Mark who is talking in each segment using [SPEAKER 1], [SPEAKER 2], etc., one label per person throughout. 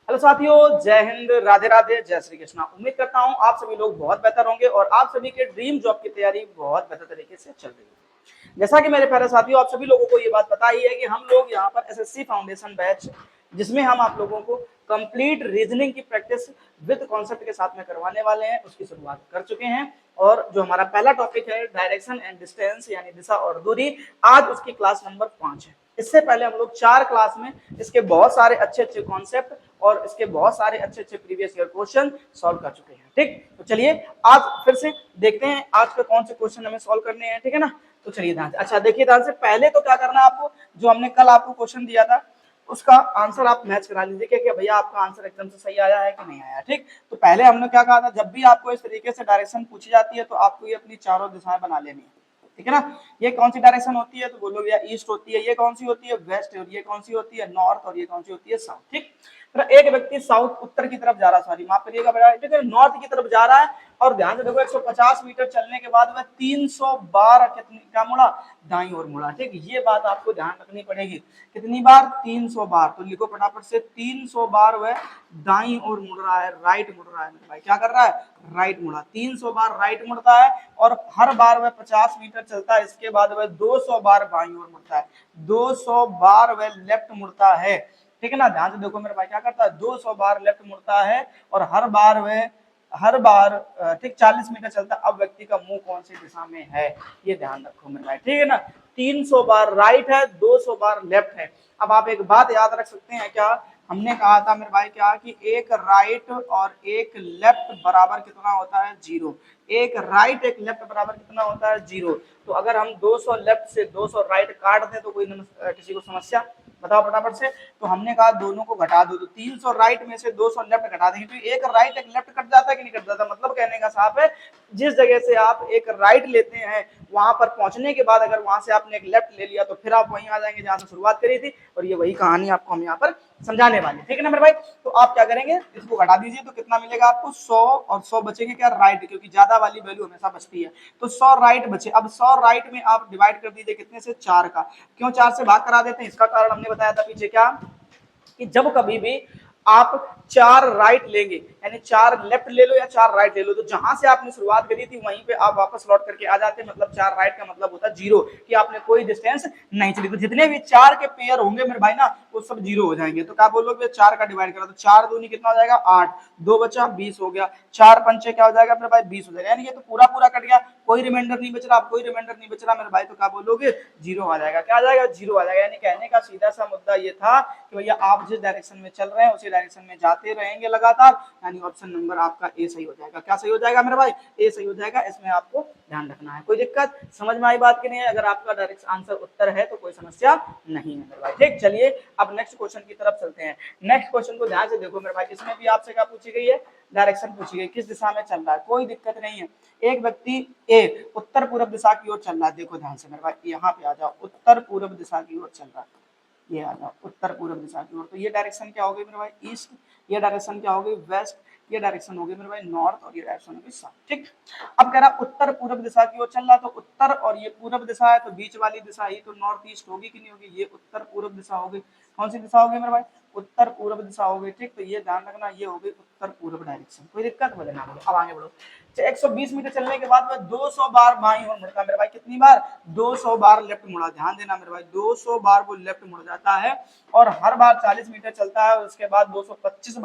[SPEAKER 1] Hello साथियों, जय हिंद, राधे राधे, जय श्री कृष्णा। उम्मीद करता हूँ आप सभी लोग बहुत बेहतर होंगे और आप सभी के ड्रीम जॉब की तैयारी बहुत बेहतर तरीके से चल रही है। जैसा कि मेरे प्यारे साथियों, आप सभी लोगों को ये बात पता ही है कि हम लोग यहाँ पर एसएससी फाउंडेशन बैच, जिसमें हम आप लोगों को कंप्लीट रीजनिंग की प्रैक्टिस विद कॉन्सेप्ट के साथ में करवाने वाले हैं, उसकी शुरुआत कर चुके हैं। और जो हमारा पहला टॉपिक है डायरेक्शन एंड डिस्टेंस यानी दिशा और दूरी, आज उसकी क्लास नंबर 5 है। इससे पहले हम लोग 4 क्लास में इसके बहुत सारे अच्छे अच्छे कॉन्सेप्ट और इसके बहुत सारे अच्छे अच्छे प्रीवियस ईयर क्वेश्चन सॉल्व कर चुके हैं। ठीक, तो चलिए आज फिर से देखते हैं आज का कौन से क्वेश्चन हमें सॉल्व करने हैं। ठीक है ना, तो चलिए ध्यान से। अच्छा देखिए ध्यान से, पहले तो क्या करना है आपको, जो हमने कल आपको क्वेश्चन दिया था उसका आंसर आप मैच करा लीजिए कि भैया आपका आंसर एकदम से सही आया है कि नहीं आया। ठीक, तो पहले हमने क्या कहा था, जब भी आपको इस तरीके से डायरेक्शन पूछी जाती है तो आपको ये अपनी चारों दिशाएं बना लेनी है। ठीक है ना, ये कौन सी डायरेक्शन होती है, तो बोलो भैया ईस्ट होती है, ये कौन सी होती है वेस्ट, और ये कौन सी होती है नॉर्थ, और ये कौन सी होती है साउथ। ठीक, तो एक व्यक्ति साउथ उत्तर की तरफ जा रहा है, सॉरी माफ करिएगा बेटा, ठीक है नॉर्थ की तरफ जा रहा है और ध्यान से देखो 150 मीटर चलने के बाद वह 312 कितनी क्या मुड़ा, दाईं ओर मुड़ा। ठीक, ये बात आपको ध्यान रखनी पड़ेगी, कितनी बार, 300 बार। तो लिखो फटाफट से, 300 बार वह दाईं ओर मुड़ रहा है, राइट मुड़ रहा है मेरे भाई, क्या कर रहा है, राइट मुड़ा। 300 बार राइट मुड़ता है और हर बार वह 50 मीटर चलता है, इसके बाद वह 200 बार बाईं ओर मुड़ता है, 200 बार वह लेफ्ट मुड़ता है। ठीक है ना, ध्यान से देखो मेरे भाई, क्या करता है, 200 बार लेफ्ट मुड़ता है और हर बार ठीक 40 मीटर चलता है। अब व्यक्ति का मुंह कौन सी दिशा में है, ये ध्यान रखो मेरे भाई। ठीक है ना, 300 बार राइट है, 200 बार लेफ्ट है। अब आप एक बात याद रख सकते हैं, क्या हमने कहा था मेरे भाई, क्या कि एक राइट और एक लेफ्ट बराबर कितना होता है, 0। एक राइट एक लेफ्ट बराबर कितना होता है, 0। तो अगर हम 200 लेफ्ट से 200 राइट काट दें तो कोई किसी को समस्या, बताओ फटाफट से। तो हमने कहा दोनों को घटा दो, तो 300 राइट में से 200 लेफ्ट घटा देंगे तो एक राइट एक लेफ्ट कट जाता है कि नहीं कट जाता। मतलब कहने का साफ है, जिस जगह से आप एक राइट लेते हैं वहां पर पहुंचने के बाद अगर वहां से आपने एक लेफ्ट ले लिया तो फिर आप वहीं आ जाएंगे जहां से शुरुआत करी थी, और ये वही कहानी आपको हम यहाँ पर समझाने वाले। ठीक है ना मेरे भाई, तो आप क्या करेंगे, इसको घटा दीजिए तो कितना मिलेगा आपको, 100 और 100 बचेंगे क्या, राइट, क्योंकि ज्यादा वाली वैल्यू हमेशा बचती है। तो 100 राइट बचे। अब 100 राइट में आप डिवाइड कर दीजिए कितने से, 4 का। क्यों 4 से भाग करा देते हैं, इसका कारण हमने बताया था पीछे, क्या कि जब कभी भी आप 4 राइट लेंगे, यानी 4 लेफ्ट ले लो या 4 राइट ले लो, तो जहां से आपने शुरुआत करी थी वहीं पे आप वापस लौट करके आ जाते हैं। मतलब 4 राइट का मतलब होता है 0, कि आपने कोई डिस्टेंस नहीं चली। तो जितने भी 4 के पेयर होंगे मेरे भाई ना, वो सब 0 हो जाएंगे। तो क्या बोलोगे, 4 का डिवाइड करा तो 4 दूनी कितना हो जाएगा, 8, 2 बचा 20 हो गया, 4 पंचे क्या हो जाएगा मेरे भाई, 20 हो जाएगा। यानी ये तो पूरा पूरा कट गया, कोई रिमाइंडर नहीं बच रहा। कोई रिमाइंडर नहीं बच रहा मेरे भाई, तो क्या बोलोगे, 0 आ जाएगा। क्या आ जाएगा, 0 आ जाएगा। यानी कहने का सीधा सा मुद्दा ये था कि भैया आप जिस डायरेक्शन में चल रहे हैं उसी डायरेक्शन में जाते रहेंगे लगातार, यानी ऑप्शन नंबर आपका ए सही हो जाएगा। क्या सही हो जाएगा मेरे भाई, ए सही हो जाएगा। इसमें आपको ध्यान रखना है। कोई दिक्कत समझ में आई बात की नहीं है? अगर आपका डायरेक्ट आंसर उत्तर है तो कोई समस्या नहीं है मेरे भाई। ठीक, चलिए अब नेक्स्ट क्वेश्चन की तरफ चलते हैं। नेक्स्ट क्वेश्चन को ध्यान से देखो मेरे भाई, इसमें भी आपसे क्या पूछी गई है, डायरेक्शन पूछी गई, किस दिशा में चल रहा है, कोई दिक्कत नहीं है। एक व्यक्ति ए उत्तर पूर्व दिशा की ओर चल रहा है, देखो ध्यान से मेरे भाई, यहाँ पे आ जाओ, उत्तर पूर्व दिशा की ओर चल रहा है, ये आ जाओ उत्तर पूर्व दिशा की ओर। तो ये डायरेक्शन क्या होगी मेरे भाई, ईस्ट, ये डायरेक्शन क्या होगी, वेस्ट, ये डायरेक्शन होगी मेरे भाई नॉर्थ, और ये डायरेक्शन होगी साउथ। ठीक, अब कह रहा उत्तर पूर्व दिशा की ओर चल रहा, तो उत्तर और ये पूर्व दिशा है, तो बीच वाली दिशा ही तो नॉर्थ ईस्ट होगी कि नहीं होगी, ये उत्तर पूर्व दिशा होगी। कौन सी दिशा होगी मेरे भाई, उत्तर पूर्व दिशा होगी। ठीक, तो ये ध्यान रखना, ये होगी उत्तर पूर्व डायरेक्शन। कोई दिक्कत बोले ना बोले। अब आगे बढ़ो, 120 मीटर चलने के बाद में 200 बार बाईं ओर मुड़ता मेरे भाई, कितनी बार, 200 बार लेफ्ट मुड़ा। ध्यान देना मेरे भाई, 200 बार वो लेफ्ट मुड़ जाता है और हर बार 40 मीटर चलता है, उसके बाद 225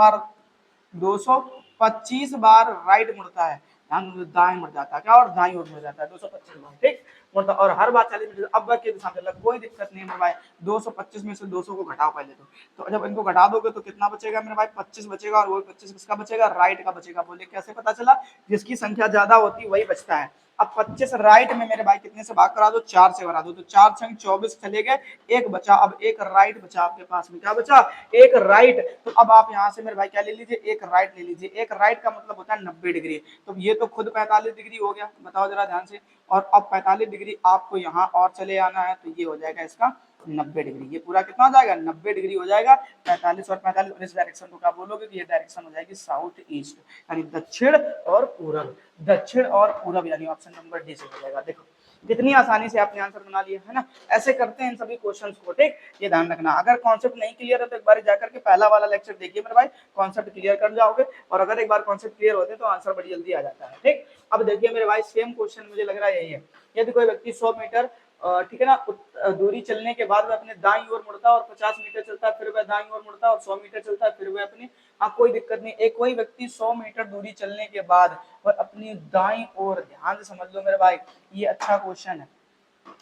[SPEAKER 1] बार राइट मुड़ता है, दाएं मुड़ जाता है, क्या, और दाएं ओर मुड़ जाता है 225 बार। ठीक, मुड़ता, और हर बार 40 मीटर अब के दिशा में, कोई दिक्कत नहीं है मेरे भाई। 225 में से 200 को घटाओ पहले तो जब इनको घटा दोगे तो कितना बचेगा मेरे भाई, 25 बचेगा, और वो 25 किसका बचेगा, राइट का बचेगा। बोले कैसे पता चला, जिसकी संख्या ज्यादा होती है वही बचता है। अब 25 राइट में मेरे भाई कितने से भाग करा दो, 4 से करा दो, तो 4 छंग 24 चले गए, एक बचा। अब एक राइट बचा आपके पास में, क्या बचा, एक राइट। तो अब आप यहाँ से मेरे भाई क्या ले लीजिए, एक राइट ले लीजिए। एक राइट का मतलब होता है 90 डिग्री, तो ये तो खुद 45 डिग्री हो गया, बताओ जरा ध्यान से। और अब 45 डिग्री आपको यहाँ और चले आना है, तो ये हो जाएगा इसका 90 डिग्री। ये पूरा कितना हो जाएगा, 90 डिग्री हो जाएगा। 45 और 45, और इस डायरेक्शन को क्या बोलोगे, कि ये डायरेक्शन हो जाएगी साउथ ईस्ट, यानी दक्षिण और पूरब। दक्षिण और पूरब, यानी ऑप्शन नंबर डी से हो जाएगा। देखो कितनी आसानी से आपने आंसर बना लिया है ना। ऐसे करते हैं इन सभी क्वेश्चंस को, ठीक, ये ध्यान रखना। अगर कॉन्सेप्ट नहीं क्लियर है तो एक बार जाकर के पहला वाला लेक्चर देखिए मेरे भाई, कॉन्सेप्ट क्लियर कर जाओगे, और अगर एक बार कॉन्सेप्ट क्लियर होते हैं तो आंसर बड़ी जल्दी आ जाता है, ठीक। अब देखिए मेरे भाई सेम क्वेश्चन मुझे लग रहा है यही है। यदि कोई व्यक्ति 100 मीटर ठीक है ना दूरी चलने के बाद वह अपने दाईं ओर मुड़ता है और 50 मीटर चलता है, फिर वह दाईं ओर मुड़ता है और 100 मीटर चलता है, फिर वह अपनी, हाँ कोई दिक्कत नहीं, एक कोई व्यक्ति 100 मीटर दूरी चलने के बाद वह अपनी दाईं ओर, ध्यान से समझ लो मेरे भाई, ये अच्छा क्वेश्चन है,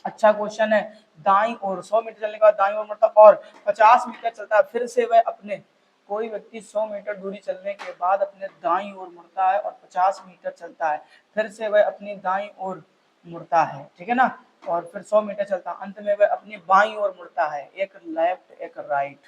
[SPEAKER 1] अच्छा क्वेश्चन है, दाईं ओर 100 मीटर चलने के बाद दाईं ओर मुड़ता और 50 मीटर चलता है, फिर से वह अपने, कोई व्यक्ति 100 मीटर दूरी चलने के बाद अपने दाईं ओर मुड़ता है और 50 मीटर चलता है, फिर से वह अपनी दाईं ओर मुड़ता है, ठीक है ना, और फिर 100 मीटर चलता है, अंत में वह अपनी बाईं ओर मुड़ता है, एक लेफ्ट एक राइट,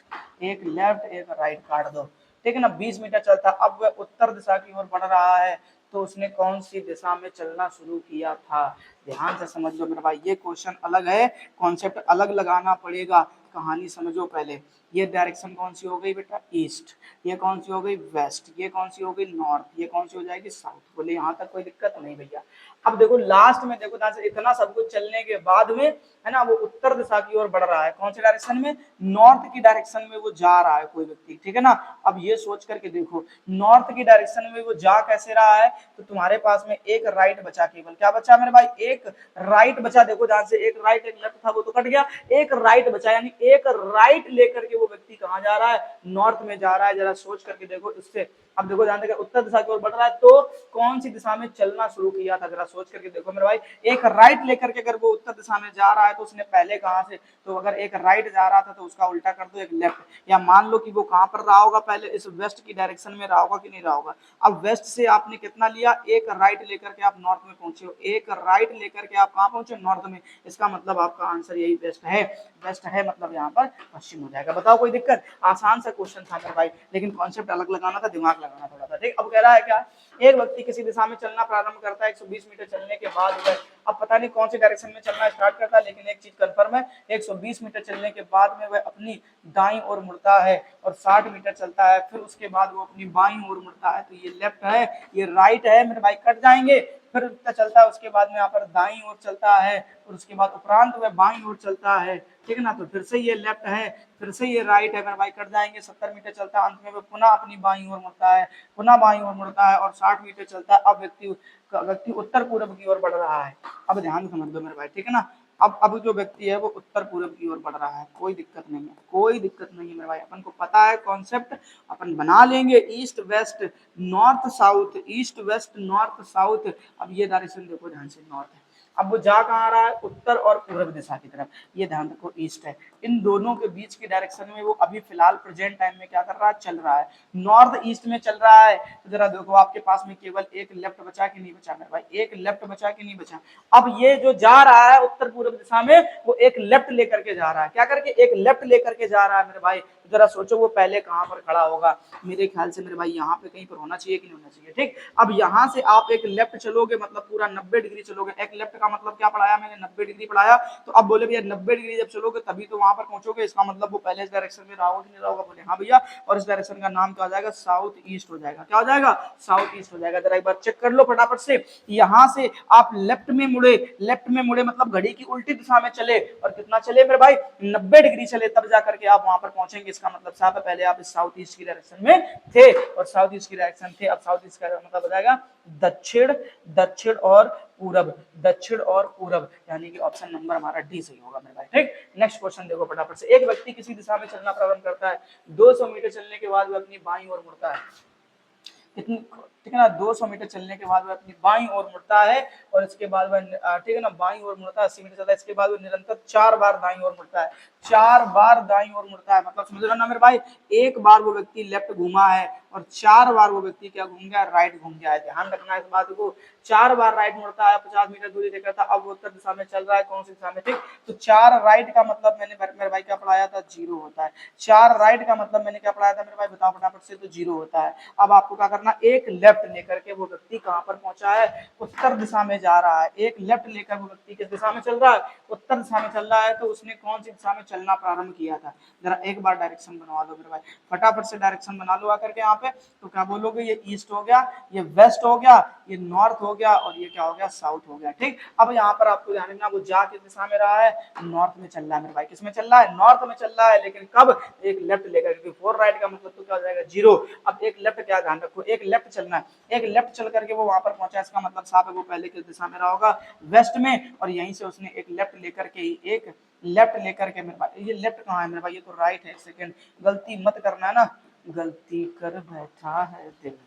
[SPEAKER 1] एक लेफ्ट एक राइट काट दो, ठीक है ना, 20 मीटर चलता, अब वह उत्तर दिशा की ओर बढ़ रहा है, तो उसने कौन सी दिशा में चलना शुरू किया था। ध्यान से समझ लो मेरे भाई, ये क्वेश्चन अलग है, कॉन्सेप्ट अलग लगाना पड़ेगा, कहानी समझो पहले। ये डायरेक्शन कौन सी हो गई बेटा, ईस्ट, ये कौन सी हो गई वेस्ट, ये कौन सी हो गई नॉर्थ, ये कौन सी हो जाएगी साउथ। बोले यहाँ तक कोई दिक्कत नहीं भैया। अब देखो लास्ट में देखो, इतना सब कुछ चलने के बाद में है ना वो उत्तर दिशा की ओर बढ़ रहा है, कौन सी डायरेक्शन में, नॉर्थ की डायरेक्शन में वो जा रहा है कोई व्यक्ति, ठीक है ना। अब ये सोच करके देखो नॉर्थ की डायरेक्शन में वो जा कैसे रहा है, तो तुम्हारे पास में एक राइट बचा, केवल क्या बचा मेरे भाई, एक राइट बचा। देखो ध्यान से, एक राइट एक लेफ्ट था वो तो कट गया, एक राइट बचा, यानी एक राइट लेकर के वो व्यक्ति कहाँ जा रहा है, नॉर्थ में जा रहा है। जरा सोच करके देखो इससे, अब देखो ध्यान देकर उत्तर दिशा की ओर बढ़ रहा है, तो कौन सी दिशा में चलना शुरू किया था, जरा सोच करके देखो मेरे भाई। एक राइट लेकर के अगर वो उत्तर दिशा में जा रहा है तो उसने पहले कहां से, तो अगर एक राइट जा रहा था तो उसका उल्टा कर दो एक लेफ्ट, या मान लो कि वो कहां पर रहा होगा, पहले इस वेस्ट की डायरेक्शन में रहा होगा कि नहीं रहा होगा। अब वेस्ट से आपने कितना लिया, एक राइट लेकर के आप नॉर्थ में पहुंचे हो, एक राइट लेकर के आप कहां पहुंचे, नॉर्थ में, इसका मतलब आपका आंसर यही वेस्ट है, वेस्ट है मतलब यहाँ पर पश्चिम हो जाएगा। बताओ कोई दिक्कत, आसान सा क्वेश्चन था मेरे भाई, लेकिन कॉन्सेप्ट अलग लगाना था, दिमाग लगाना थोड़ा था, ठीक। अब कह रहा है क्या, एक व्यक्ति किसी दिशा में चलना प्रारंभ करता है 120 मीटर चलने के बाद वह, अब पता नहीं कौन सी डायरेक्शन में चलना स्टार्ट करता है, लेकिन एक चीज कंफर्म है, 120 मीटर चलने के बाद में वह अपनी दाईं ओर मुड़ता है और 60 मीटर चलता है, फिर उसके बाद वो अपनी बाईं ओर मुड़ता है, तो ये लेफ्ट है ये राइट है मेरे भाई, कट जाएंगे, फिर चलता है उसके बाद में यहाँ पर दाईं ओर चलता है, और उसके बाद उपरांत वह बाईं ओर चलता है, ठीक है ना, तो फिर से ये लेफ्ट है, फिर से ये राइट है मेरे भाई, कट जाएंगे, 70 मीटर चलता है, अंत में वह पुनः अपनी बाईं ओर मुड़ता है, पुनः बाईं ओर मुड़ता है और 60 मीटर चलता है। अब व्यक्ति उत्तर पूर्व की ओर बढ़ रहा है। अब ध्यान समझ लो मेरे भाई, ठीक है ना। अब जो व्यक्ति है वो उत्तर पूर्व की ओर बढ़ रहा है, कोई दिक्कत नहीं है, कोई दिक्कत नहीं है मेरे भाई, अपन को पता है कॉन्सेप्ट, अपन बना लेंगे, east west north south, east west north south. अब ये डायरेक्शन देखो ध्यान से, नॉर्थ है, अब वो जा कहाँ रहा है, उत्तर और पूर्व दिशा की तरफ, ये ध्यान रखो ईस्ट है। इन दोनों के बीच की डायरेक्शन में वो अभी फिलहाल प्रेजेंट टाइम में क्या कर रहा है, चल रहा है, नॉर्थ ईस्ट में चल रहा है। तो जरा देखो आपके पास में केवल एक लेफ्ट बचा कि नहीं बचा मेरे भाई, एक लेफ्ट बचा कि नहीं बचा। अब ये जो जा रहा है उत्तर पूर्व दिशा में, वो एक लेफ्ट लेकर के जा रहा है, क्या करके, एक लेफ्ट लेकर के जा रहा है मेरे भाई। जरा सोचो वो पहले कहां पर खड़ा होगा, मेरे ख्याल से मेरे भाई यहाँ पे कहीं पर होना चाहिए कि नहीं होना चाहिए, ठीक। अब यहाँ से आप एक लेफ्ट चलोगे मतलब पूरा 90 डिग्री चलोगे, एक लेफ्ट का मतलब क्या पढ़ाया मैंने, 90 डिग्री पढ़ाया, तो अब बोले भैया 90 डिग्री जब चलोगे तभी तो वहां पर पहुंचोगे, इसका मतलब वो पहले इस डायरेक्शन में रहा होगा कि नहीं रहा होगा, बोले हाँ भैया, और इस डायरेक्शन का नाम क्या हो जाएगा, साउथ ईस्ट हो जाएगा, क्या हो जाएगा, साउथ ईस्ट हो जाएगा। जरा एक बार चेक कर लो फटाफट से, यहाँ से आप लेफ्ट में मुड़े, लेफ्ट में मुड़े मतलब घड़ी की उल्टी दिशा में चले, और कितना चले मेरे भाई, 90 डिग्री चले, तब जाकर के आप वहां पर पहुंचेंगे, इसका मतलब साफ है पहले आप इस साउथ ईस्ट की डायरेक्शन में थे, और साउथ ईस्ट की डायरेक्शन थे, अब साउथ ईस्ट का मतलब हो जाएगा दक्षिण, दक्षिण और पूरब, दक्षिण और पूरब, यानी कि ऑप्शन नंबर हमारा डी सही होगा मेरे भाई, ठीक। नेक्स्ट क्वेश्चन देखो फटाफट से, एक व्यक्ति किसी दिशा में चलना प्रारंभ करता है, 200 मीटर चलने के बाद वह अपनी बाईं ओर मुड़ता है, कितनी, ठीक है ना, 200 मीटर चलने के बाद वह अपनी बाईं ओर मुड़ता है, और इसके बाद वह, ठीक है ना, बाईं ओर मुड़ता है, 80 मीटर चलता है, इसके बाद वह निरंतर 4 बार दाईं ओर मुड़ता है, 4 बार दाईं ओर मुड़ता है, मतलब समझ रहे हो ना मेरे भाई, एक बार वो व्यक्ति लेफ्ट घूमा है और 4 बार वो व्यक्ति क्या घूम गया, राइट घूम गया है। ध्यान रखना इस बात को, 4 बार राइट मुड़ता है, 50 मीटर दूरी तय करता है, अब वो उत्तर दिशा में चल रहा है, कौन सी दिशा में, ठीक। तो 4 राइट का मतलब मैंने मेरे भाई क्या पढ़ाया था, 0 होता है, 4 राइट का मतलब मैंने क्या पढ़ाया था मेरे भाई, बताओ फटाफट से, तो 0 होता है। अब आपको क्या करना, एक लेफ्ट लेकर के वो व्यक्ति कहां पर पहुंचा है, उत्तर दिशा में जा रहा है, एक लेफ्ट लेकर वो व्यक्ति किस दिशा में चल रहा है, उत्तर दिशा में चल रहा है, तो उसने कौन सी दिशा में चलना प्रारंभ किया था। जरा एक बार डायरेक्शन बनवा लो मेरे भाई, फटाफट से डायरेक्शन बना लो आकर के यहाँ पे, बोलोगे तो क्या बोलोगे, ये ईस्ट हो गया, ये वेस्ट हो गया, ये नॉर्थ हो गया और ये क्या हो गया, साउथ हो गया। ठीक, अब यहाँ पर आपको ध्यान रखना वो जा किस दिशा में रहा है, नॉर्थ में चल रहा है मेरे भाई। किस में चल रहा है, नॉर्थ में चल रहा है, लेकिन कब, एक लेफ्ट लेकर, क्योंकि 4 राइट का मतलब तो क्या हो जाएगा, 0। अब एक लेफ्ट, क्या ध्यान रखो, एक लेफ्ट चलना है, एक लेफ्ट चल करके वो वहां पर पहुंचा, इसका मतलब साफ है वो पहले किस दिशा में रहा होगा, वेस्ट में, और यहीं से उसने एक लेफ्ट लेकर के ही एक लेफ्ट लेकर के, मेरे भाई ये लेफ्ट कहाँ है मेरे भाई, ये तो राइट है। एक सेकेंड, गलती मत करना ना, गलती कर बैठा है दिल,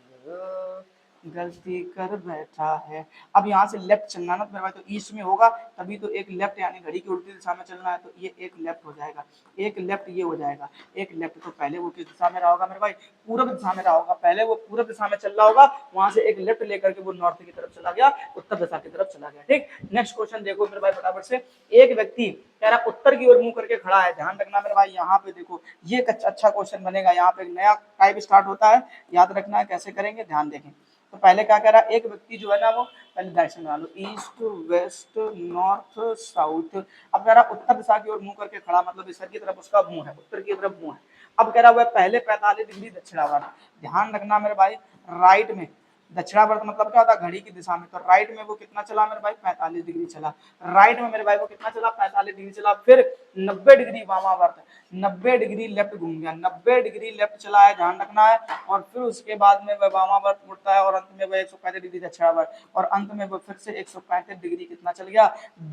[SPEAKER 1] गलती कर बैठा है। अब यहाँ से लेफ्ट चलना ना मेरे भाई, तो ईस्ट में होगा तभी तो एक लेफ्ट, यानी घड़ी की उल्टी दिशा में चलना है, तो ये एक लेफ्ट हो जाएगा, एक लेफ्ट ये हो जाएगा, एक लेफ्ट। तो पहले वो किस दिशा में रहा होगा मेरे भाई, पूर्व दिशा में रहा होगा, पहले वो पूर्व दिशा में चल रहा होगा, वहां से एक लेफ्ट लेकर के वो नॉर्थ की तरफ चला गया, उत्तर दिशा की तरफ चला गया। ठीक, नेक्स्ट क्वेश्चन देखो मेरे भाई फटाफट से। एक व्यक्ति कह रहा उत्तर की ओर मुंह करके खड़ा है, ध्यान रखना मेरे भाई, यहाँ पे देखो ये अच्छा क्वेश्चन बनेगा, यहाँ पे एक नया टाइप स्टार्ट होता है, याद रखना है कैसे करेंगे, ध्यान देखें। तो पहले क्या कह रहा है, एक व्यक्ति जो है ना वो पहले डायरेक्शन बना लो, ईस्ट वेस्ट नॉर्थ साउथ। अब कह रहा उत्तर दिशा की ओर मुंह करके खड़ा, मतलब इस की तरफ उसका मुंह है, उत्तर की तरफ मुंह है। अब कह रहा हुआ पहले 45 डिग्री दक्षिणावर्त, ध्यान रखना मेरे भाई, राइट में दक्षिणावर्त मतलब क्या होता है, घड़ी की दिशा में, तो राइट में वो कितना चला मेरे भाई, 45 डिग्री चला, राइट में मेरे भाई वो कितना चला, 45 डिग्री चला, फिर 90 डिग्री वामावर्त, 90 डिग्री लेफ्ट घूम गया, 90 डिग्री लेफ्ट चला है, ध्यान रखना है, और फिर उसके बाद में वह वामावर्त मुड़ता है, और अंत में वह 135 डिग्री दक्षिणावर्त, और अंत में वो फिर से 135 डिग्री कितना चल गया,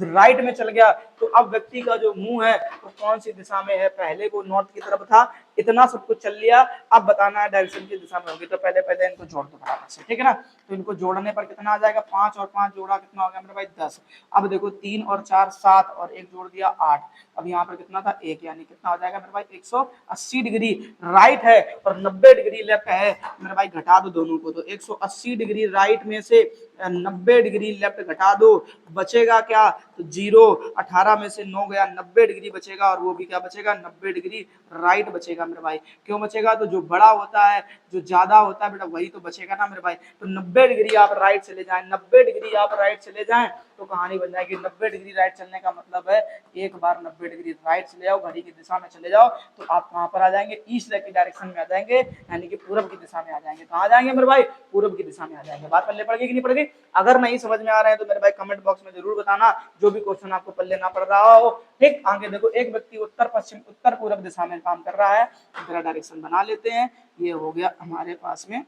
[SPEAKER 1] राइट में चल गया। तो अब व्यक्ति का जो मुंह है वो कौन सी दिशा में है, पहले वो नॉर्थ की तरफ था, इतना सब कुछ चल लिया, अब बताना है डायरेक्शन की दिशा में होगी, तो पहले इनको जोड़ दो बराबर से, ठीक है ना। तो इनको जोड़ने पर कितना आ जाएगा, 5 और 5 जोड़ा कितना हो गया मेरे भाई, 10। अब देखो 3 और 4 7 और 1 जोड़ दिया 8। अब यहाँ पर कितना था, 1, यानी कितना हो जाएगा मेरे भाई, 180 डिग्री राइट है और 90 डिग्री लेफ्ट है मेरे भाई, घटा दो दोनों को, तो 180 डिग्री राइट में से 90 डिग्री लेफ्ट घटा दो, बचेगा क्या, तो 0। 18 में से 9 गया, 90 डिग्री बचेगा, और वो भी क्या बचेगा, 90 डिग्री राइट बचेगा मेरे भाई। क्यों बचेगा, तो जो बड़ा होता है, जो ज्यादा होता है बेटा, वही तो बचेगा ना मेरे भाई। तो 90 डिग्री आप राइट चले जाएं, 90 डिग्री आप राइट चले जाएं, तो कहानी बन जाएगी। 90 डिग्री राइट चलने का मतलब है, एक बार 90 डिग्री राइट चले जाओ, घड़ी की दिशा में चले जाओ, तो आप कहां पर आ जाएंगे, ईस्ट की डायरेक्शन में आ जाएंगे, यानी कि पूर्व की दिशा में आ जाएंगे। कहां आ जाएंगे मेरे भाई, पूर्व की दिशा में आ जाएंगे। बात पल्ले पड़ेगी कि नहीं पड़ेगी, अगर नहीं समझ में आ रहे हैं तो मेरे भाई कमेंट बॉक्स में जरूर बताना, जो भी क्वेश्चन आपको पल्ले ना पड़ रहा हो। ठीक, आगे देखो, एक व्यक्ति उत्तर पश्चिम उत्तर पूर्व दिशा में काम कर रहा है, तो डायरेक्शन बना लेते हैं। ये हो गया हमारे पास में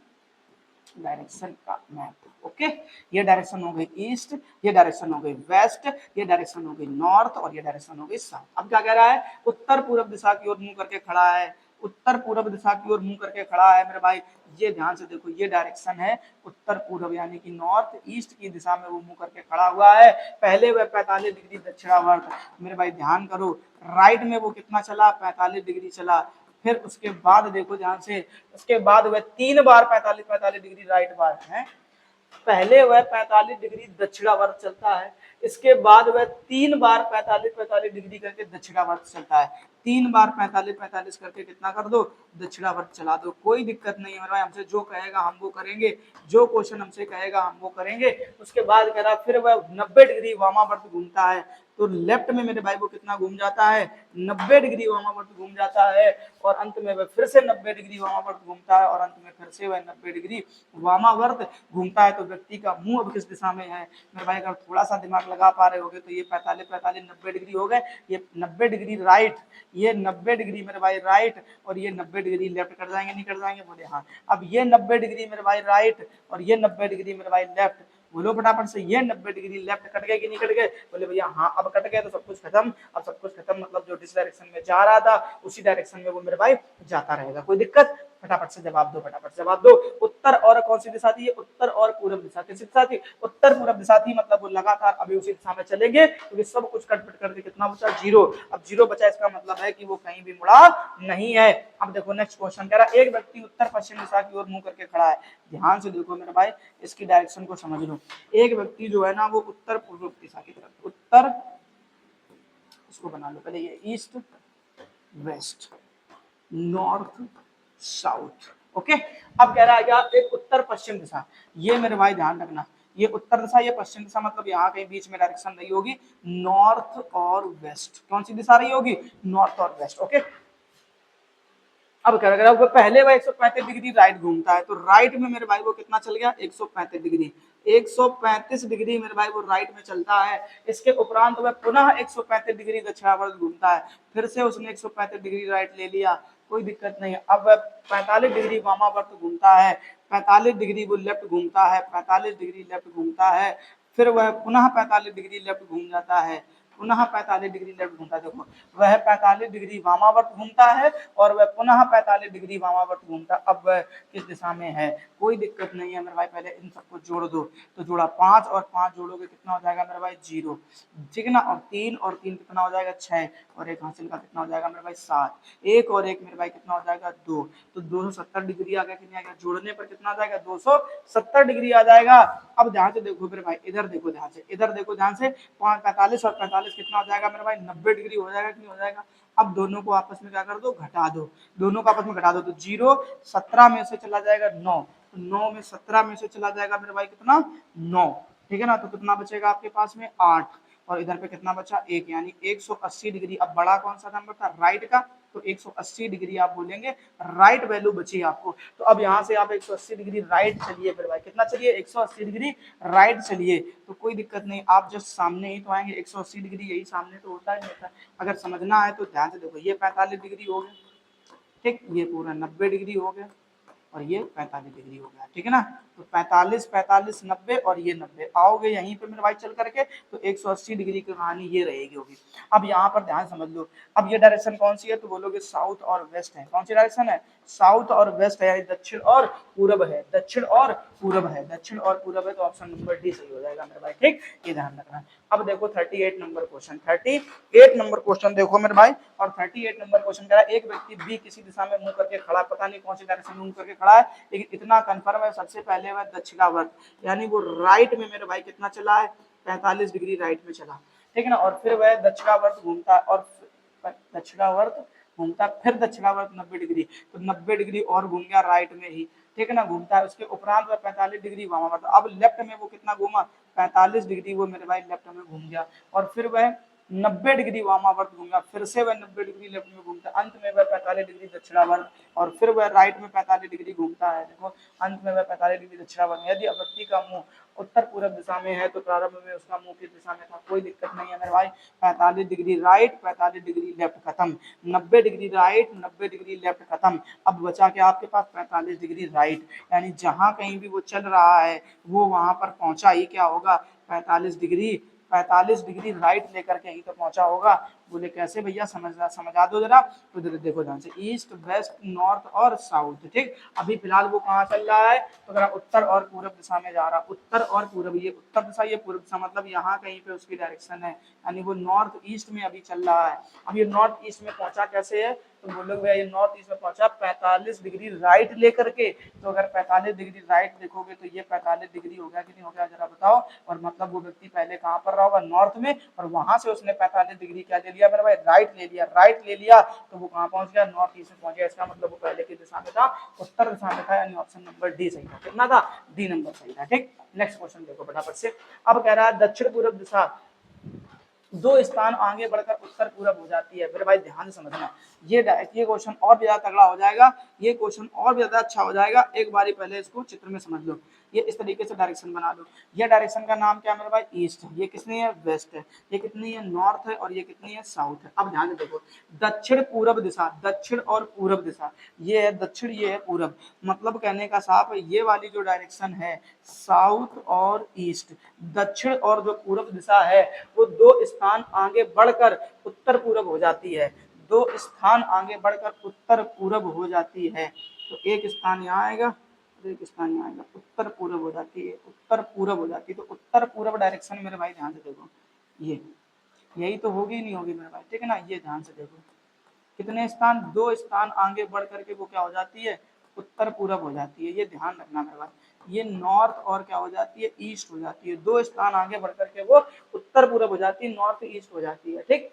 [SPEAKER 1] डायरेक्शन का मैप। ओके, ये डायरेक्शन हो गई ईस्ट, ये डायरेक्शन हो गई वेस्ट, ये डायरेक्शन हो गई नॉर्थ, और ये डायरेक्शन हो गई साउथ। अब क्या कह रहा है, उत्तर पूर्व दिशा की ओर मुंह करके खड़ा है, उत्तर पूर्व दिशा की ओर मुंह करके खड़ा है मेरे भाई। ये ध्यान से देखो, ये डायरेक्शन है उत्तर पूर्व, यानी कि नॉर्थ ईस्ट की दिशा में वो मुंह करके खड़ा हुआ है। पहले वह 45 डिग्री दक्षिणावर्त मेरे भाई, ध्यान करो, राइट में वो कितना चला, 45 डिग्री चला। फिर उसके बाद देखो ध्यान से, उसके बाद वह 3 बार 45 डिग्री राइट बार है, पहले वह 45 डिग्री दक्षिणावर्त चलता है, इसके बाद वह 3 बार 45 डिग्री करके दक्षिणावर्त चलता है। 3 बार 45 करके कितना कर दो, दक्षिणावर्त चला दो, कोई दिक्कत नहीं है मेरे भाई, हमसे जो कहेगा हम वो करेंगे, जो क्वेश्चन हमसे कहेगा हम वो करेंगे। उसके बाद कह रहा फिर वह 90 डिग्री वामावर्त घूमता है, तो लेफ्ट में मेरे भाई वो कितना घूम जाता है, 90 डिग्री वामावर्त घूम जाता है, और अंत में वह फिर से 90 डिग्री वामावर्त घूमता है, और अंत में फिर से वह 90 डिग्री वामावर्त घूमता है। तो व्यक्ति का मुंह अब किस दिशा में है मेरे भाई, अगर थोड़ा सा दिमाग लगा पा रहे होगे तो ये 45 90 डिग्री हो गए, ये 90 डिग्री राइट, ये 90 डिग्री मेरे भाई राइट, और ये 90 डिग्री लेफ्ट, कर जाएंगे नहीं कर जाएंगे, बोले हाँ। अब ये 90 डिग्री मेरे भाई राइट, और ये 90 डिग्री मेरे भाई लेफ्ट, बोलो फटाफट से, ये 90 डिग्री लेफ्ट कट गए कि नहीं कट गए, बोले भैया हाँ अब कट गए, तो सब कुछ खत्म। अब सब कुछ खत्म मतलब जो जिस डायरेक्शन में जा रहा था उसी डायरेक्शन में वो मेरे भाई जाता रहेगा, कोई दिक्कत। फटाफट से जवाब दो, फटाफट से जवाब दो। उत्तर और कौन सी दिशा थी, उत्तर और पूर्व दिशा, किस दिशा थी, उत्तर पूर्व दिशा थी, मतलब वो लगातार अभी उसी दिशा में चलेंगे, क्योंकि सब कुछ कटपिट करके कितना बचा, 0। अब 0 बचा, इसका मतलब है कि वो कहीं भी मुड़ा नहीं है। अब देखो नेक्स्ट क्वेश्चन कह रहा है, एक व्यक्ति उत्तर पश्चिम दिशा की ओर मुंह करके खड़ा है, ध्यान से देखो मेरे भाई, इसकी डायरेक्शन को समझ लो। एक व्यक्ति जो है ना वो उत्तर पूर्व दिशा की तरफ, उत्तर, इसको बना लो पहले, ये east west north south. Okay, अब कह रहा है क्या, एक उत्तर पश्चिम दिशा, ये मेरे भाई ध्यान रखना, ये उत्तर दिशा, ये पश्चिम दिशा, मतलब यहाँ कहीं बीच में डायरेक्शन रही होगी, नॉर्थ और वेस्ट। कौन सी दिशा रही होगी, नॉर्थ और वेस्ट। ओके, अब क्या करेगा, वो पहले वह 135 डिग्री राइट घूमता है, तो राइट में मेरे भाई वो कितना चल गया 135 डिग्री, 135 डिग्री मेरे भाई वो राइट में चलता है। इसके उपरांत वह पुनः 135 डिग्री दक्षिणावर्त घूमता है, फिर से उसने 135 डिग्री राइट ले लिया, कोई दिक्कत नहीं है। अब वह 45 डिग्री वामावर्त घूमता है, 45 डिग्री वो लेफ्ट घूमता है, 45 डिग्री लेफ्ट घूमता है, फिर वह पुनः 45 डिग्री लेफ्ट घूम जाता है, पुनः 45 डिग्री लेफ्ट घूमता है। देखो वह 45 डिग्री वामावर्त घूमता है और वह पुनः 45 डिग्री वामावर्त घूमता है। अब वह किस दिशा में है, कोई दिक्कत नहीं है मेरे भाई, पहले इन सबको जोड़ दो, तो जोड़ा 5 और 5 जोड़ोगे कितना हो जाएगा मेरे भाई 0, ठीक है ना, और 3 और 3 कितना हो जाएगा 6, और एक हासिल का कितना हो जाएगा मेरे भाई 7, एक और एक मेरे भाई कितना हो जाएगा 2, तो 270 डिग्री आ गया कि नहीं आ गया, जोड़ने पर कितना आ जाएगा 270 डिग्री आ जाएगा। अब ध्यान से देखो मेरे भाई, इधर देखो ध्यान से, इधर देखो ध्यान से, 45 और 45 कितना हो जाएगा मेरे भाई 90 डिग्री हो जाएगा कि नहीं हो जाएगा। अब दोनों को आपस में क्या कर दो, घटा दो, दोनों को आपस में घटा दो, तो 0 17 में से चला जाएगा 9, तो 9 में 17 में से चला जाएगा मेरे भाई कितना 9, ठीक है ना, तो कितना बचेगा आपके पास में 8, और इधर पे कितना बचा 1, यानी 180 डिग्री। अब बड़ा कौन सा नंबर था राइट का, तो 180 डिग्री आप बोलेंगे, राइट वैल्यू बची आपको। तो अब यहाँ से आप 180 डिग्री राइट चलिए फिर भाई, कितना चलिए 180 डिग्री राइट चलिए, तो कोई दिक्कत नहीं, आप जस्ट सामने ही तो आएंगे, 180 डिग्री यही सामने तो होता ही होता है। अगर समझना है तो ध्यान से देखो, ये 45 डिग्री हो गया, ठीक, ये पूरा 90 डिग्री हो गया, और ये 45 डिग्री हो गया, ठीक है ना, तो 45 45 90 और ये 90, आओगे यहीं पे मेरे भाई चल करके, तो 180 डिग्री की कहानी ये रहेगी होगी। अब यहाँ पर ध्यान समझ लो, अब ये डायरेक्शन कौन सी है, तो बोलोगे साउथ और वेस्ट है, कौन सी डायरेक्शन है, साउथ और वेस्ट है, यानी दक्षिण और पूरब है, दक्षिण और पूरब है, दक्षिण और पूरब है, तो ऑप्शन नंबर डी सही हो जाएगा मेरे भाई, ठीक, ये ध्यान रखना। अब देखो 38 नंबर क्वेश्चन, 38 नंबर क्वेश्चन देखो मेरे भाई, और 38 नंबर क्वेश्चन कह रहा है एक व्यक्ति बी किसी दिशा में मुंह करके खड़ा, पता नहीं कौन सी डायरेक्शन में मुंह करके खड़ा है, लेकिन इतना कंफर्म है सबसे पहले वह दक्षिणावर्त, यानी वो राइट में मेरे भाई कितना चला है 45 डिग्री राइट में चला, ठीक है ना, और फिर वह दक्षिणावर्त घूमता, और दक्षिणावर्त घूमता, फिर दक्षिणावर्त 90 डिग्री, तो 90 डिग्री और घूम गया राइट में ही, ठीक है ना, घूमता है, उसके उपरांत वह 45 डिग्री वामावर्त, अब लेफ्ट में वो कितना घूमा 45 डिग्री, वो मेरे भाई लेफ्ट में घूम गया, और फिर वह 90 डिग्री वामावर्त घूमेगा, फिर से वह 90 डिग्री लेफ्ट में घूमता है, अंत में वह 45 डिग्री दक्षिणावर्त, और फिर वह राइट में 45 डिग्री घूमता है, देखो अंत में वह 45 डिग्री दक्षिणावर्त। यदि व्यक्ति का मुंह उत्तर पूर्व दिशा में है तो प्रारंभ में उसका मुंह किस दिशा में था, कोई दिक्कत नहीं है मेरे भाई, 45 डिग्री राइट 45 डिग्री लेफ्ट खत्म, 90 डिग्री राइट 90 डिग्री लेफ्ट खत्म। अब बचा क्या आपके पास 45 डिग्री राइट, यानी जहां कहीं भी वो चल रहा है वो वहां पर पहुंचा ही क्या होगा 45 डिग्री राइट लेकर के ही तो पहुंचा होगा। बोले कैसे भैया, समझा दो जरा, तो देखो ध्यान से, ईस्ट वेस्ट नॉर्थ और साउथ, ठीक, अभी फिलहाल वो कहाँ चल रहा है, तो अगर उत्तर और पूर्व दिशा में जा रहा, उत्तर और पूर्व, ये उत्तर दिशा ये पूर्व दिशा, मतलब यहाँ कहीं पे उसकी डायरेक्शन है, यानी वो नॉर्थ ईस्ट में अभी चल रहा है। अब ये नॉर्थ ईस्ट में पहुंचा कैसे है, तो बोलोगे भैया ये नॉर्थ ईस्ट में पहुंचा 45 डिग्री राइट लेकर के, तो अगर 45 डिग्री राइट देखोगे तो ये 45 डिग्री हो गया कि नहीं हो गया, जरा बताओ, और मतलब वो व्यक्ति पहले कहाँ पर रहा होगा नॉर्थ में, और वहां से उसने 45 डिग्री क्या ले लिया मेरे भाई राइट ले लिया, राइट ले लिया, तो वो कहाँ पहुंच गया नॉर्थ ईस्ट में पहुंच गया, इसका मतलब वो पहले की दिशा में था, उत्तर दिशा में था, यानी ऑप्शन नंबर डी सही था, कितना था डी नंबर सही था, ठीक। नेक्स्ट क्वेश्चन देखो फटाफट से, अब कह रहा है दक्षिण पूर्व दिशा दो स्थान आगे बढ़कर उत्तर पूरब हो जाती है, फिर भाई ध्यान से समझना, ये क्वेश्चन और भी ज्यादा तगड़ा हो जाएगा, ये क्वेश्चन और भी ज्यादा अच्छा हो जाएगा, एक बारी पहले इसको चित्र में समझ लो, ये इस तरीके से डायरेक्शन बना लो, ये डायरेक्शन का नाम क्या है मेरे भाई ईस्ट, ये कितनी है वेस्ट है, ये कितनी है नॉर्थ है, और ये कितनी है साउथ है। अब ध्यान से देखो, दक्षिण पूरब दिशा, दक्षिण और पूरब दिशा, ये है दक्षिण ये है पूरब, मतलब कहने का साफ है ये वाली जो डायरेक्शन है साउथ और ईस्ट, दक्षिण और जो पूरब दिशा है वो दो स्थान आगे बढ़कर उत्तर पूरब हो जाती है, दो स्थान आगे बढ़कर उत्तर पूरब हो जाती है, तो एक स्थान यहाँ आएगा, एक स्थान यहाँ आएगा, उत्तर पूरब हो जाती है, उत्तर पूरब हो जाती है, तो उत्तर पूरब डायरेक्शन मेरे भाई ध्यान से देखो, ये यही तो होगी नहीं होगी मेरे भाई, ठीक है ना, ये ध्यान से देखो, कितने स्थान, दो स्थान आगे बढ़ करके वो क्या हो जाती है उत्तर पूरब हो जाती है, ये ध्यान रखना मेरे भाई, ये नॉर्थ और क्या हो जाती है ईस्ट हो जाती है, दो स्थान आगे बढ़ करके वो उत्तर पूरब हो जाती है, नॉर्थ ईस्ट हो जाती है, ठीक।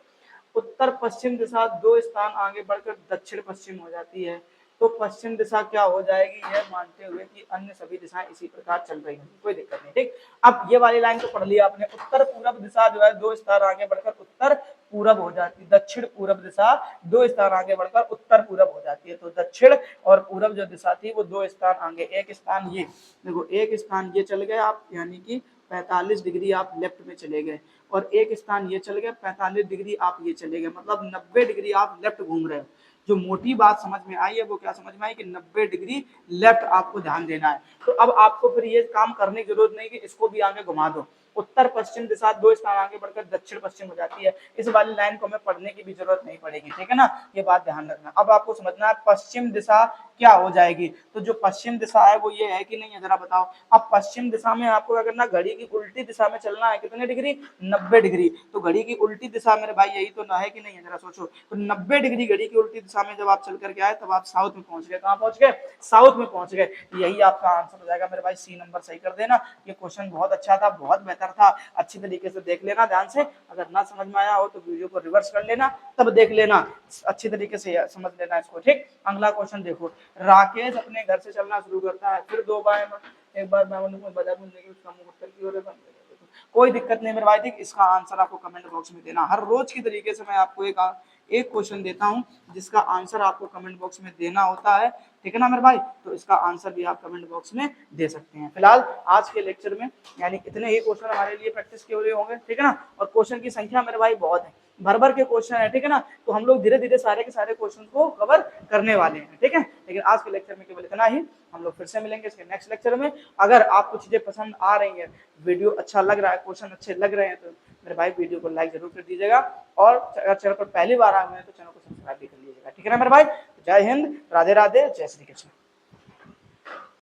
[SPEAKER 1] उत्तर पश्चिम दिशा दो स्थान आगे बढ़कर दक्षिण पश्चिम हो जाती है, तो पश्चिम दिशा क्या हो जाएगी, यह मानते हुए कि अन्य सभी दिशाएं इसी प्रकार चल रही हैं, कोई दिक्कत नहीं। ठीक, अब ये वाली लाइन तो पढ़ लिया आपने। उत्तर पूरब दिशा जो है 2 स्थान आगे बढ़कर उत्तर पूरब हो जाती है, दक्षिण पूरब दिशा 2 स्थान आगे बढ़कर उत्तर पूरब हो जाती है। तो दक्षिण और पूरब जो दिशा थी वो 2 स्थान आगे, एक स्थान ये देखो, एक स्थान ये चल गए आप, यानी कि 45 डिग्री आप लेफ्ट में चले गए, और एक स्थान ये चल गए 45 डिग्री आप ये चले गए, मतलब 90 डिग्री आप लेफ्ट घूम रहे हो। जो मोटी बात समझ में आई है वो क्या समझ में आई कि 90 डिग्री लेफ्ट आपको ध्यान देना है। तो अब आपको फिर ये काम करने की जरूरत नहीं कि इसको भी आगे घुमा दो। उत्तर पश्चिम दिशा 2 स्थान आगे बढ़कर दक्षिण पश्चिम हो जाती है, इस वाली लाइन को हमें पढ़ने की भी जरूरत नहीं पड़ेगी, ठीक है ना, ये बात ध्यान रखना। अब आपको समझना है पश्चिम दिशा क्या हो जाएगी। तो जो पश्चिम दिशा है वो ये है कि नहीं है, जरा बताओ। अब पश्चिम दिशा में आपको क्या करना, घड़ी की उल्टी दिशा में चलना है, कितने डिग्री, 90 डिग्री। तो घड़ी की उल्टी दिशा मेरे भाई यही तो ना है कि नहीं है, जरा सोचो। तो 90 डिग्री घड़ी की उल्टी दिशा में जब आप चल करके आए तब आप साउथ में पहुंच गए। कहां पहुंच गए, साउथ में पहुंच गए। यही आपका आंसर हो जाएगा मेरे भाई, सी नंबर सही कर देना। ये क्वेश्चन बहुत अच्छा था, बहुत बेहतर था, अच्छी तरीके से देख लेना ध्यान से। अगर ना समझ में आया हो तो वीडियो को रिवर्स कर लेना, तब देख लेना, अच्छी तरीके से समझ लेना इसको, ठीक। अगला क्वेश्चन देखो, राकेश अपने घर से चलना शुरू करता है, फिर 2 बार एक बार मैं बाजार घूमने की उसका मुंह उत्तर की ओर है। कोई दिक्कत नहीं मेरे भाई, ठीक। इसका आंसर आपको कमेंट बॉक्स में देना। हर रोज की तरीके से मैं आपको एक क्वेश्चन देता हूं जिसका आंसर आपको कमेंट बॉक्स में देना होता है, ठीक है ना मेरे भाई। तो इसका आंसर भी आप कमेंट बॉक्स में दे सकते हैं। फिलहाल आज के लेक्चर में यानी इतने ही क्वेश्चन हमारे लिए प्रैक्टिस के लिए होंगे, ठीक है ना। और क्वेश्चन की संख्या मेरे भाई बहुत है, भर भर के क्वेश्चन है, ठीक है ना। तो हम लोग धीरे धीरे सारे के सारे क्वेश्चन को कवर करने वाले हैं, ठीक है। लेकिन आज के लेक्चर में केवल इतना ही। हम लोग फिर से मिलेंगे इसके नेक्स्ट लेक्चर में। अगर आपको चीजें पसंद आ रही हैं, वीडियो अच्छा लग रहा है, क्वेश्चन अच्छे लग रहे हैं, तो मेरे भाई वीडियो को लाइक जरूर कर दीजिएगा। और अगर चैनल पर पहली बार आए हुए हैं तो चैनल को सब्सक्राइब भी कर लीजिएगा, ठीक है ना मेरे भाई। जय हिंद, राधे राधे, जय श्री कृष्ण।